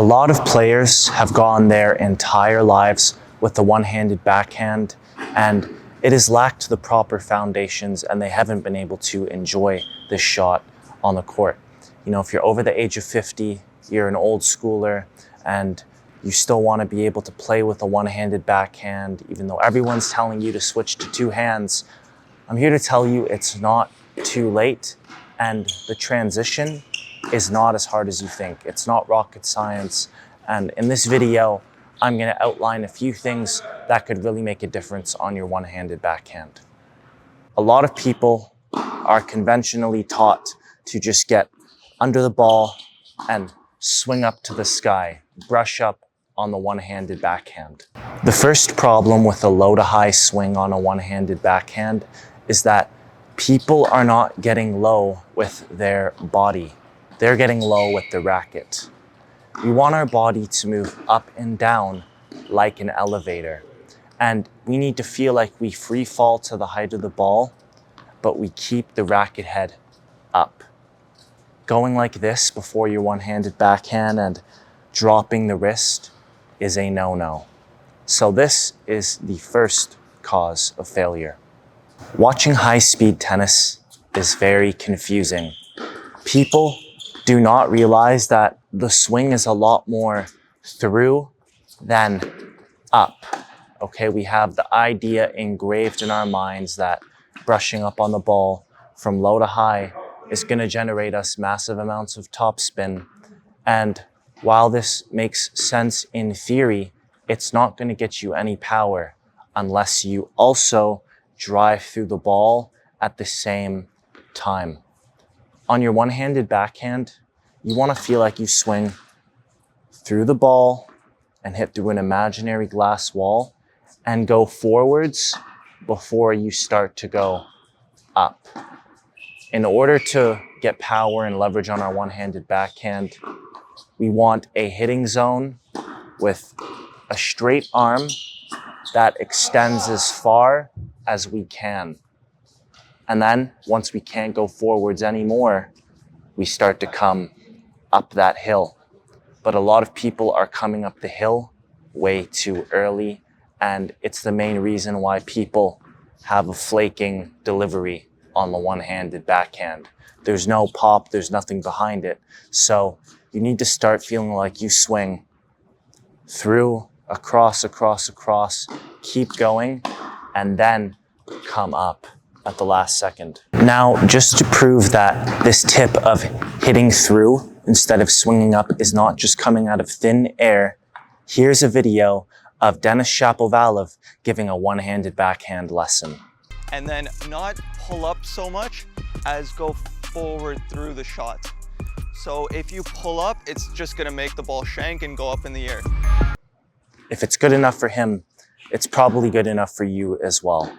A lot of players have gone their entire lives with the one-handed backhand, and it has lacked the proper foundations and they haven't been able to enjoy this shot on the court. You know, if you're over the age of 50, you're an old schooler and you still want to be able to play with a one-handed backhand, even though everyone's telling you to switch to two hands, I'm here to tell you it's not too late, and the transition is not as hard as you think. It's not rocket science. And in this video, I'm going to outline a few things that could really make a difference on your one-handed backhand. A lot of people are conventionally taught to just get under the ball and swing up to the sky, brush up on the one-handed backhand. The first problem with a low to high swing on a one-handed backhand is that people are not getting low with their body. They're getting low with the racket. We want our body to move up and down like an elevator. And we need to feel like we free fall to the height of the ball, but we keep the racket head up. Going like this before your one-handed backhand and dropping the wrist is a no-no. So this is the first cause of failure. Watching high-speed tennis is very confusing. People do not realize that the swing is a lot more through than up. Okay, we have the idea engraved in our minds that brushing up on the ball from low to high is going to generate us massive amounts of topspin. And while this makes sense in theory, it's not going to get you any power unless you also drive through the ball at the same time. On your one-handed backhand, you want to feel like you swing through the ball and hit through an imaginary glass wall and go forwards before you start to go up. In order to get power and leverage on our one-handed backhand, we want a hitting zone with a straight arm that extends as far as we can. And then once we can't go forwards anymore, we start to come up that hill. But a lot of people are coming up the hill way too early, and it's the main reason why people have a flaking delivery on the one-handed backhand. There's no pop, there's nothing behind it. So you need to start feeling like you swing through, across, keep going, and then come up at the last second. Now, just to prove that this tip of hitting through instead of swinging up is not just coming out of thin air, here's a video of Denis Shapovalov giving a one-handed backhand lesson. And then not pull up so much as go forward through the shot. So if you pull up, it's just gonna make the ball shank and go up in the air. If it's good enough for him, it's probably good enough for you as well.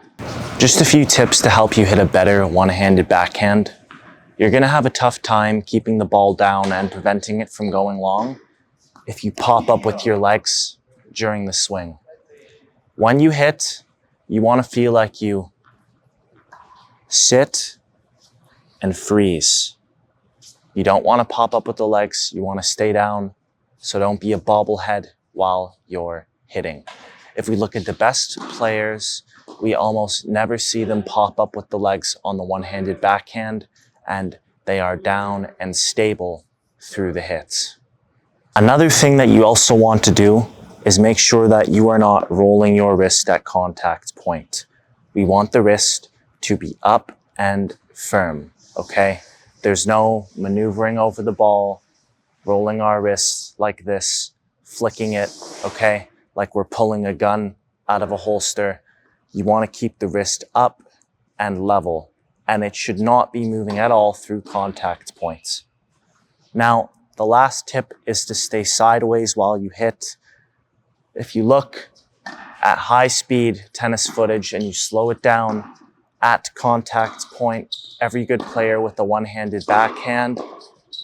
Just a few tips to help you hit a better one-handed backhand. You're gonna have a tough time keeping the ball down and preventing it from going long if you pop up with your legs during the swing. When you hit, you wanna feel like you sit and freeze. You don't wanna pop up with the legs, you wanna stay down, so don't be a bobblehead while you're hitting. If we look at the best players, we almost never see them pop up with the legs on the one-handed backhand, and they are down and stable through the hits. Another thing that you also want to do is make sure that you are not rolling your wrist at contact point. We want the wrist to be up and firm, okay? There's no maneuvering over the ball, rolling our wrists like this, flicking it, okay? Like we're pulling a gun out of a holster. You want to keep the wrist up and level, and it should not be moving at all through contact points. Now, the last tip is to stay sideways while you hit. If you look at high-speed tennis footage and you slow it down at contact point, every good player with a one-handed backhand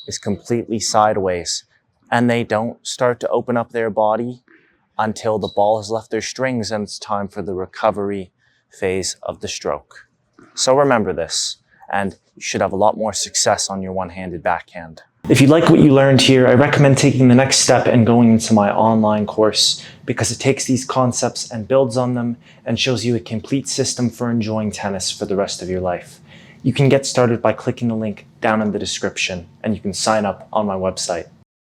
is completely sideways, and they don't start to open up their body until the ball has left their strings and it's time for the recovery phase of the stroke. So remember this, and you should have a lot more success on your one-handed backhand. If you like what you learned here, I recommend taking the next step and going into my online course because it takes these concepts and builds on them and shows you a complete system for enjoying tennis for the rest of your life. You can get started by clicking the link down in the description and you can sign up on my website.